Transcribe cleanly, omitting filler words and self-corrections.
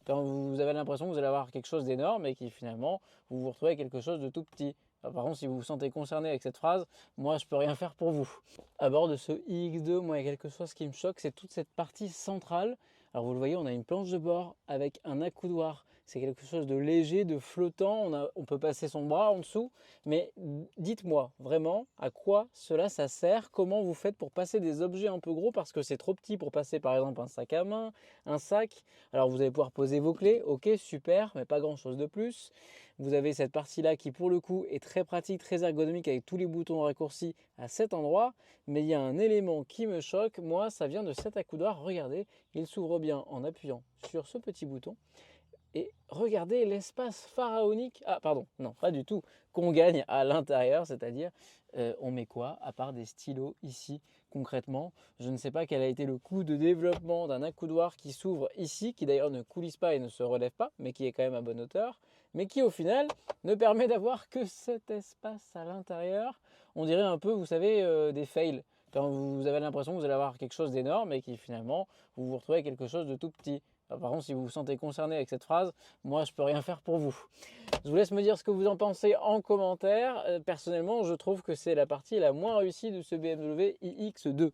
quand vous avez l'impression que vous allez avoir quelque chose d'énorme et qui finalement, vous vous retrouvez avec quelque chose de tout petit. Par contre, si vous vous sentez concerné avec cette phrase, moi je peux rien faire pour vous. À bord de ce iX2, moi il y a quelque chose qui me choque, c'est toute cette partie centrale. Alors vous le voyez, on a une planche de bord avec un accoudoir. C'est quelque chose de léger, de flottant, on peut passer son bras en dessous. Mais dites-moi vraiment à quoi cela ça sert, comment vous faites pour passer des objets un peu gros parce que c'est trop petit pour passer par exemple un sac à main, un sac. Alors vous allez pouvoir poser vos clés, ok super, mais pas grand chose de plus. Vous avez cette partie-là qui pour le coup est très pratique, très ergonomique avec tous les boutons raccourcis à cet endroit. Mais il y a un élément qui me choque, moi ça vient de cet accoudoir, regardez, il s'ouvre bien en appuyant sur ce petit bouton. Et regardez l'espace pharaonique, ah pardon, non pas du tout, qu'on gagne à l'intérieur, c'est-à-dire on met quoi à part des stylos ici concrètement. Je ne sais pas quel a été le coût de développement d'un accoudoir qui s'ouvre ici, qui d'ailleurs ne coulisse pas et ne se relève pas, mais qui est quand même à bonne hauteur, mais qui au final ne permet d'avoir que cet espace à l'intérieur. On dirait un peu, vous savez, des fails. Quand vous avez l'impression que vous allez avoir quelque chose d'énorme et qui finalement vous vous retrouvez avec quelque chose de tout petit. Par contre, si vous vous sentez concerné avec cette phrase, moi je peux rien faire pour vous. Je vous laisse me dire ce que vous en pensez en commentaire. Personnellement, je trouve que c'est la partie la moins réussie de ce BMW iX2.